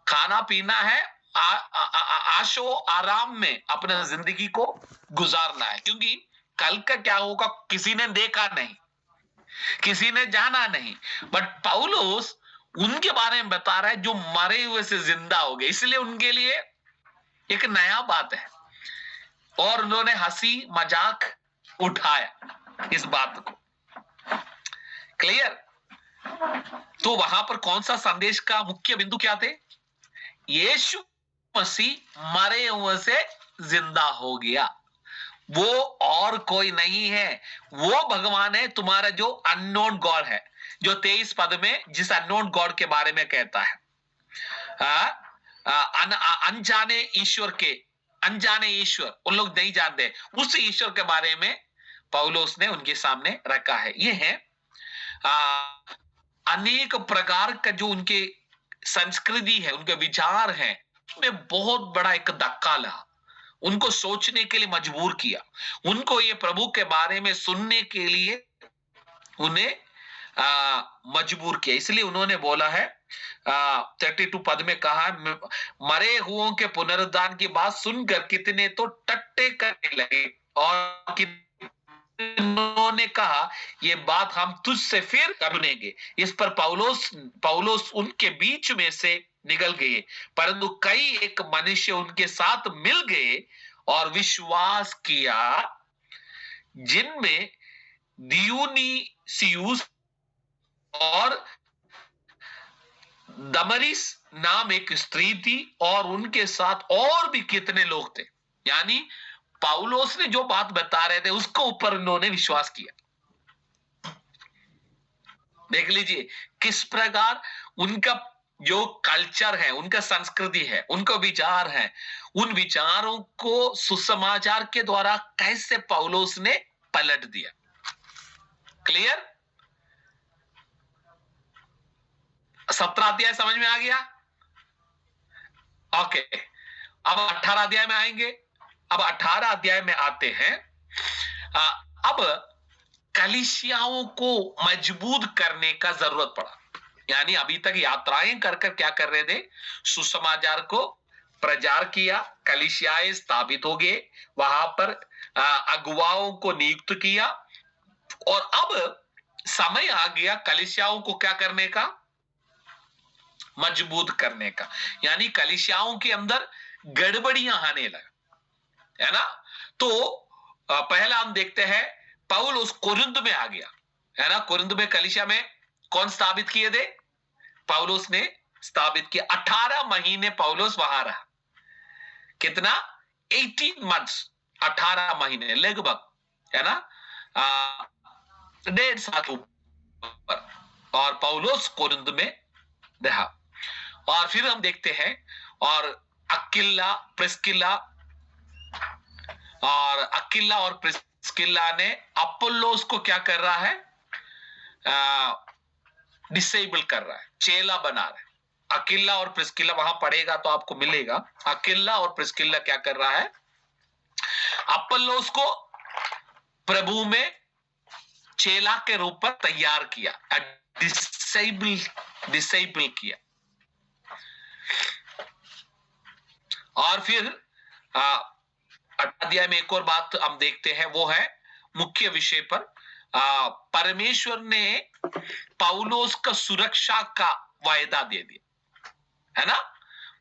खाना पीना है, आशो आराम में अपने जिंदगी को गुजारना है। क्योंकि कल का क्या होगा किसी ने देखा नहीं, किसी ने जाना नहीं। बट पौलुस उनके बारे में बता रहा है जो मरे हुए से जिंदा हो गए। इसलिए उनके लिए एक नया बात है, और उन्होंने हंसी मजाक उठाया इस बात को। क्लियर? तो वहां पर कौन सा संदेश का मुख्य बिंदु क्या थे? यीशु मसीह मरे हुए से जिंदा हो गया। वो और कोई नहीं है, वो भगवान है तुम्हारा जो अननोन गॉड है, जो 23 पद में जिस अननोन गॉड के बारे में कहता है, अनजाने ईश्वर के, अनजाने ईश्वर, उन लोग नहीं जानते, उस ईश्वर के बारे में पौलुस ने उनके सामने रखा है। ये है अनेक प्रकार का जो उनके संस्कृति है, उनके विचार है, उसमें बहुत बड़ा एक धक्का लगा, उनको सोचने के लिए मजबूर किया, उनको ये प्रभु के बारे में सुनने के लिए उन्हें मजबूर किया। इसलिए उन्होंने बोला है 32 पद में कहा, मरे हुओं के पुनरुद्धान की बात सुनकर कितने तो टट्टे करने लगे, और कितनों कहा ये बात हम तुझसे फिर सुनेंगे। इस पर पौलुस उनके बीच में से निकल गए, परंतु कई एक मनुष्य उनके साथ मिल गए और विश्वास किया, जिनमें दियुनिसियुस और दमरिस नाम एक स्त्री थी, और उनके साथ और भी कितने लोग थे। यानी पौलुस ने जो बात बता रहे थे उसके ऊपर इन्होंने विश्वास किया। देख लीजिए किस प्रकार उनका जो कल्चर है, उनका संस्कृति है, उनका विचार है, उन विचारों को सुसमाचार के द्वारा कैसे पौलुस ने पलट दिया। क्लियर? 17 अध्याय समझ में आ गया? ओके, अब 18 अध्याय में आएंगे। अब 18 अध्याय में आते हैं। अब कलीसियाओं को मजबूत करने का जरूरत पड़ा। यानी अभी तक यात्राएं कर कर क्या कर रहे थे? सुसमाचार को प्रचार किया, कलीसियाएं स्थापित हो गए, वहां पर अगुवाओं को नियुक्त किया, और अब समय आ गया कलीसियाओं को क्या करने का? मजबूत करने का। यानी कलीसियाओं के अंदर गड़बड़ियां आने लगा, है ना। तो पहला हम देखते हैं पौलुस कोरिन्थ में आ गया, है ना। कोरिन्थ में कलीसिया में कौन स्थापित किए थे? पौलुस ने स्थापित किया। 18 महीने पौलुस वहां रहा। कितना? 18 मंथ्स, 18 महीने लगभग, है ना, 1.5 साल ऊपर। और पौलुस कोरिन्थ में रहा। और फिर हम देखते हैं, और अक्विला और प्रिस्किल्ला ने अपोल्लोस को क्या कर रहा है? डिसेबल कर रहा है, चेला बना रहा है। अक्विला और प्रिस्किल्ला वहां पढ़ेगा तो आपको मिलेगा। अक्विला और प्रिस्किल्ला क्या कर रहा है? अपोल्लोस को प्रभु में चेला के रूप में तैयार किया, डिसेबल किया। और फिर अध्याय में एक और बात हम देखते हैं, वो है मुख्य विषय पर परमेश्वर ने पौलुस का सुरक्षा का वायदा दे दिया, है ना।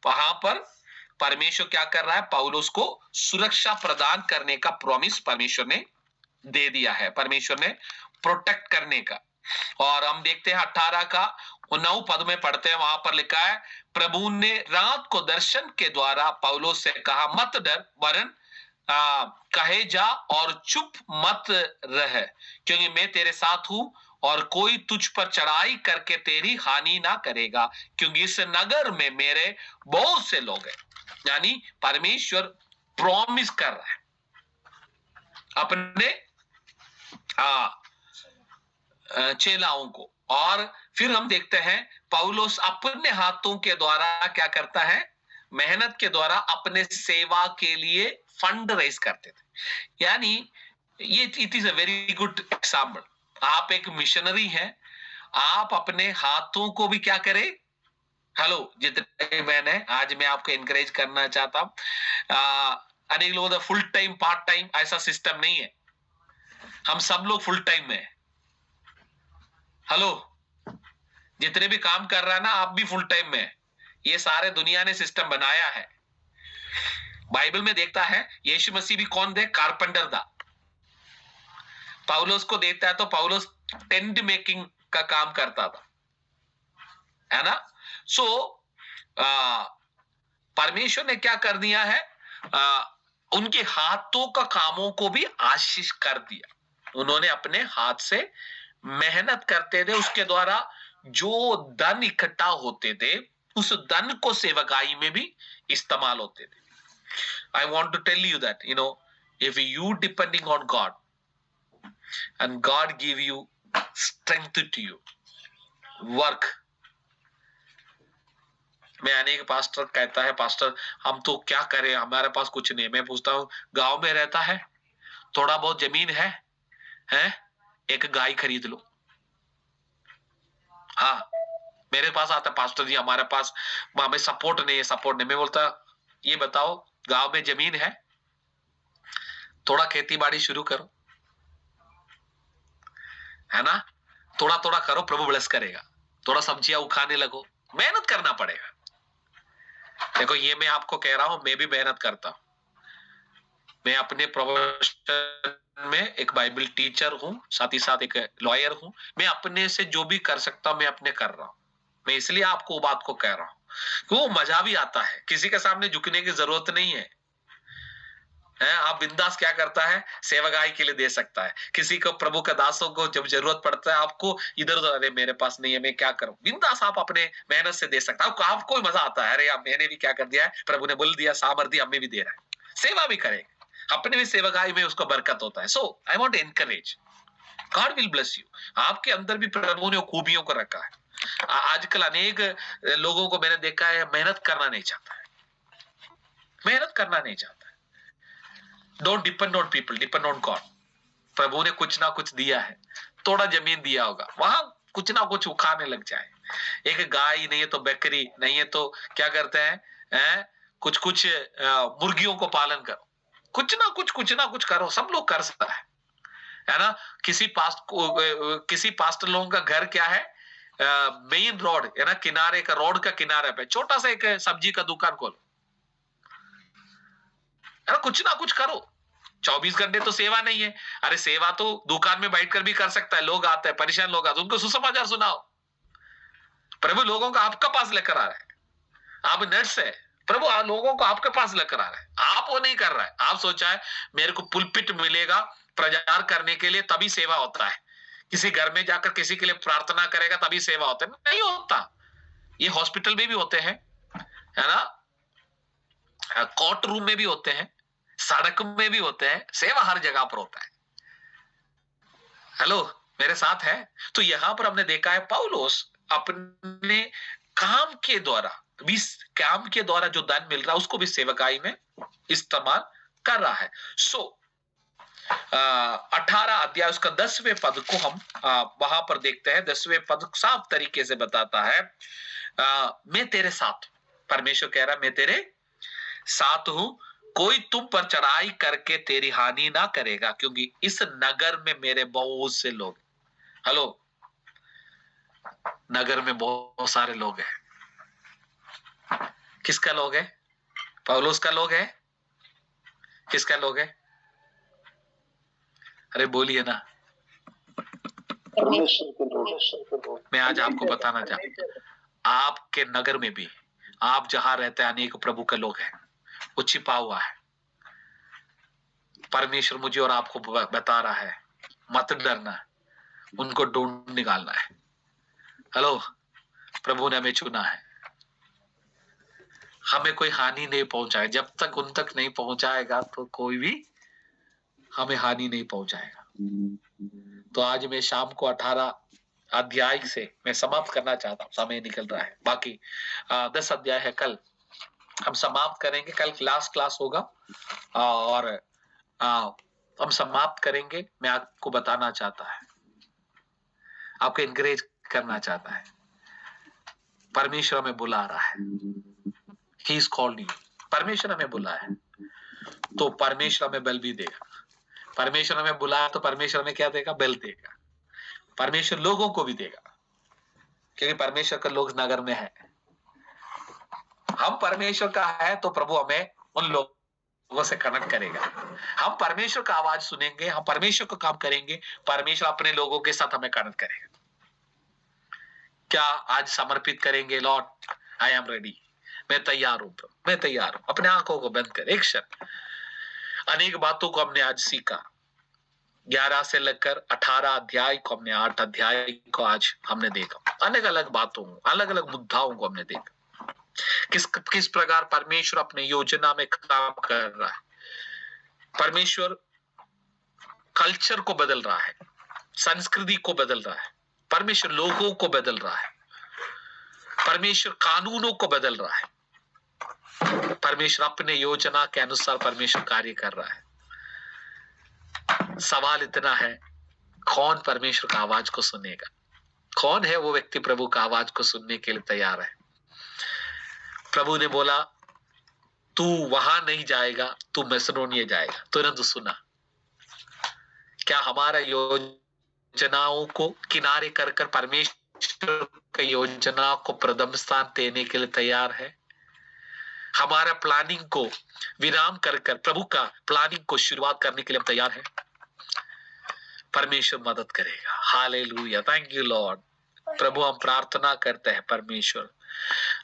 वहां पर परमेश्वर क्या कर रहा है? पौलुस को सुरक्षा प्रदान करने का प्रॉमिस परमेश्वर ने दे दिया है, परमेश्वर ने प्रोटेक्ट करने का। और हम देखते हैं 18 का 9 पद में पढ़ते हैं, वहां पर लिखा है, प्रभु ने रात को दर्शन के द्वारा पौलुस से कहा, मत डर, वरन कहे जा और चुप मत रह, क्योंकि मैं तेरे साथ हूं और कोई तुझ पर चढ़ाई करके तेरी हानि ना करेगा, क्योंकि इस नगर में मेरे बहुत से लोग हैं। यानी परमेश्वर प्रॉमिस कर रहा है अपने चेलाओं को। और फिर हम देखते हैं पौलुस अपने हाथों के द्वारा क्या करता है? मेहनत के द्वारा अपने सेवा के लिए फंड रेज करते थे। यानी ये it is a very good example. आप एक मिशनरी हैं, आप अपने हाथों को भी क्या करें? हेलो, जितने मैंने आज मैं आपको एनकरेज करना चाहता हूं, अनेक लोगों का फुल टाइम पार्ट टाइम ऐसा सिस्टम नहीं है। हम सब लोग फुल टाइम में। हेलो, जितने भी काम कर रहा है ना, आप भी फुल टाइम में। ये सारे दुनिया ने सिस्टम बनाया है। बाइबल में देखता है यीशु मसीह भी कौन थे? कारपेंटर था। पौलुस को देखता है तो पौलुस टेंट मेकिंग का काम करता था, है ना। सो परमेश्वर ने क्या कर दिया है? उनके हाथों का कामों को भी आशीष कर दिया। उन्होंने अपने हाथ से मेहनत करते थे, उसके द्वारा जो धन इकट्ठा होते थे उस धन को सेवकाई में भी इस्तेमाल होते थे। I want to tell you that, if you depending on God and God give you strength to you work. मैं अनेक पास्टर कहता है, पास्टर हम तो क्या करें, हमारे पास कुछ नहीं। मैं पूछता हूँ, गांव में रहता है, थोड़ा बहुत जमीन है, एक गाय खरीद लो। हाँ, मेरे पास आता पास्टर जी हमारे पास हमें सपोर्ट नहीं है, सपोर्ट नहीं। मैं बोलता ये बताओ, गांव में जमीन है, थोड़ा खेती बाड़ी शुरू करो, है ना। थोड़ा थोड़ा करो, प्रभु ब्लेस करेगा। थोड़ा सब्जियां उखाने लगो, मेहनत करना पड़ेगा। देखो, ये मैं आपको कह रहा हूं, मैं भी मेहनत करता हूं। मैं अपने प्रोफेशन में एक बाइबल टीचर हूं, साथ ही साथ एक लॉयर हूं। मैं अपने से जो भी कर सकता हूं मैं अपने कर रहा हूं। मैं इसलिए आपको बात को कह रहा हूं, वो मजा भी आता है। किसी के सामने झुकने की जरूरत नहीं है। आप बिंदास क्या करता है, सेवगाई के लिए दे सकता है। किसी को, प्रभु का दासों को जब जरूरत पड़ता है, आपको इधर उधर, अरे मेरे पास नहीं है, मैं क्या करूं, बिंदास आप अपने मेहनत से दे सकता है। आपको मजा आता है, अरे यार मैंने भी क्या कर दिया है, प्रभु ने बोल दिया, सामर्थ्य हमें भी दे रहा है, सेवा भी करेगा, अपने भी सेवगाई में उसको बरकत होता है। So I want to encourage, God will bless you. आपके अंदर भी प्रभु ने खूबियों को रखा है। आजकल अनेक लोगों को मैंने देखा है, मेहनत करना नहीं चाहता है, मेहनत करना नहीं चाहता है। Don't depend on people, depend on God. प्रभु ने कुछ ना कुछ दिया है, थोड़ा जमीन दिया होगा, वहां कुछ ना कुछ उखाने लग जाए। एक गाय नहीं है तो बकरी, नहीं है तो क्या करते हैं, कुछ कुछ मुर्गियों को पालन करो, कुछ ना कुछ करो, सब लोग कर सकता है ना। किसी पास्ट लोगों का घर क्या है, मेन रोड है ना, किनारे का, रोड का किनारे पे छोटा सा एक सब्जी का दुकान खोलो, है ना, कुछ ना कुछ करो। 24 घंटे तो सेवा नहीं है, अरे सेवा तो दुकान में बैठकर भी कर सकता है। लोग आते हैं, परेशान लोग आते हैं, उनको सुसमाचार सुनाओ। प्रभु लोगों को आपका पास लेकर आ रहा है, आप नर्स है, प्रभु लोगों को आपके पास लेकर आ रहा है, आप वो नहीं कर रहा है। आप सोचा है मेरे को पुलपिट मिलेगा प्रचार करने के लिए तभी सेवा होता है, किसी घर में जाकर किसी के लिए प्रार्थना करेगा तभी सेवा होता है, नहीं होता। ये हॉस्पिटल में भी होते हैं, है ना, कोर्ट रूम में भी होते हैं, सड़क में भी होते हैं, सेवा हर जगह पर होता है। हेलो, मेरे साथ है। तो यहां पर हमने देखा है पौलुस अपने काम के द्वारा जो दान मिल रहा है उसको भी सेवकाई में इस्तेमाल कर रहा है। सो 18 अध्याय उसका 10वें पद को हम वहां पर देखते हैं। 10वें पद साफ तरीके से बताता है, मैं तेरे साथ, परमेश्वर कह रहा मैं तेरे साथ हूं, कोई तुम पर चढ़ाई करके तेरी हानि ना करेगा, क्योंकि इस नगर में मेरे बहुत से लोग। हेलो, नगर में बहुत सारे लोग हैं। किसका लोग है? पौलुस का लोग है। किसका लोग है? अरे बोलिए ना। मैं आज आपको बताना चाहता हूं, आपके नगर में भी, आप जहां रहते हैं, अनेक प्रभु के लोग हैं, वो छिपा हुआ है। परमेश्वर मुझे और आपको बता रहा है, मत डरना, उनको ढूंढ निकालना है। हेलो, प्रभु ने हमें चुना है, हमें कोई हानि नहीं पहुंचाए। जब तक उन तक नहीं पहुंचाएगा तो कोई भी हमें हानि नहीं पहुंचाएगा। तो आज मैं शाम को 18 अध्याय से मैं समाप्त करना चाहता हूं, समय निकल रहा है। बाकी 10 अध्याय है, कल हम समाप्त करेंगे। कल लास्ट क्लास होगा और हम समाप्त करेंगे। मैं आपको बताना चाहता है, आपको एनकरेज करना चाहता है, परमेश्वर हमें बुला रहा है। He is called you. परमेश्वर हमें बुला है, तो परमेश्वर हमें बल भी देगा। परमेश्वर हमें बुलाया तो परमेश्वर हमें क्या देगा? बल देगा। परमेश्वर लोगों को भी देगा, क्योंकि परमेश्वर का लोग नगर में है। हम परमेश्वर का है तो प्रभु हमें उन लोगों से कनेक्ट करेगा। हम परमेश्वर का आवाज सुनेंगे, हम परमेश्वर का काम करेंगे, परमेश्वर अपने लोगों के साथ हमें कनेक्ट करेगा। क्या आज समर्पित करेंगे? लॉर्ड, आई एम रेडी, मैं तैयार हूं, मैं तैयार हूं। अपने आंखों को बंद कर एक क्षण। अनेक बातों को हमने आज सीखा, 11 से लेकर 18 अध्याय को हमने, 8 अध्याय को आज हमने देखा। अलग अलग बातों, अलग अलग मुद्दाओं को हमने देखा, किस प्रकार परमेश्वर अपने योजना में काम कर रहा है। परमेश्वर कल्चर को बदल रहा है, संस्कृति को बदल रहा है, परमेश्वर लोगों को बदल रहा है, परमेश्वर कानूनों को बदल रहा है। परमेश्वर अपने योजना के अनुसार परमेश्वर कार्य कर रहा है। सवाल इतना है, कौन परमेश्वर का आवाज को सुनेगा? कौन है वो व्यक्ति प्रभु का आवाज को सुनने के लिए तैयार है? प्रभु ने बोला तू वहां नहीं जाएगा, तू मैसेडोनिया जाएगा। तुरंत सुना। क्या हमारा योजनाओं को किनारे कर कर परमेश्वर की योजना को प्रथम स्थान देने के लिए तैयार है? हमारा प्लानिंग को विराम कर कर प्रभु का प्लानिंग को शुरुआत करने के लिए हम तैयार हैं? परमेश्वर मदद करेगा। Hallelujah, thank you Lord. प्रभु हम प्रार्थना करते हैं परमेश्वर,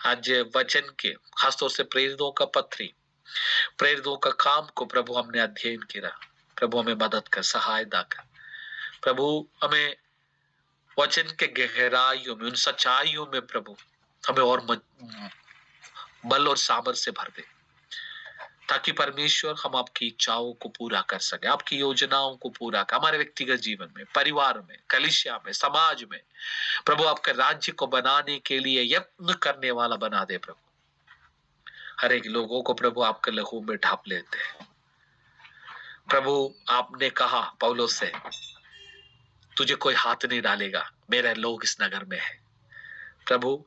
आज वचन के खासतौर से प्रेरितों का पत्री प्रेरितों का काम को प्रभु हमने अध्ययन किया। प्रभु हमें मदद कर, सहायता कर। प्रभु हमें वचन के गहराइयों में, उन सच्चाइयों में प्रभु हमें और बल और सामर्थ से भर दे, ताकि परमेश्वर हम आपकी इच्छाओं को पूरा कर सके, आपकी योजनाओं को पूरा कर, हमारे व्यक्तिगत जीवन में, परिवार में, कलीसिया में, समाज में प्रभु आपके राज्य को बनाने के लिए यत्न करने वाला बना दे। प्रभु हर एक लोगों को प्रभु आपके लहू में ढाप लेते हैं। प्रभु आपने कहा पौलुस से, तुझे कोई हाथ नहीं डालेगा, मेरे लोग इस नगर में है। प्रभु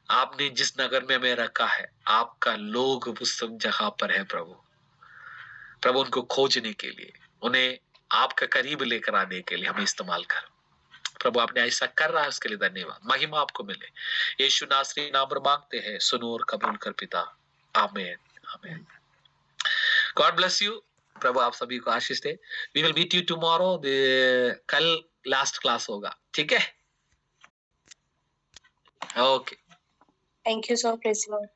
आपने जिस नगर में हमें रखा है, आपका लोग उस जगह पर है। प्रभु उनको खोजने के लिए, उन्हें आपके करीब लेकर आने के लिए हमें इस्तेमाल कर। प्रभु आपने ऐसा कर रहा है, उसके लिए धन्यवाद। महिमा आपको मिले। यीशु नासरी नाम पर मांगते हैं, सुनो और कबूल कर पिता। आमीन, आमीन। God bless you. प्रभु आप सभी को आशीष दे। We will meet you tomorrow. कल लास्ट क्लास होगा, ठीक है? Okay. Thank you, sir. Praise the Lord.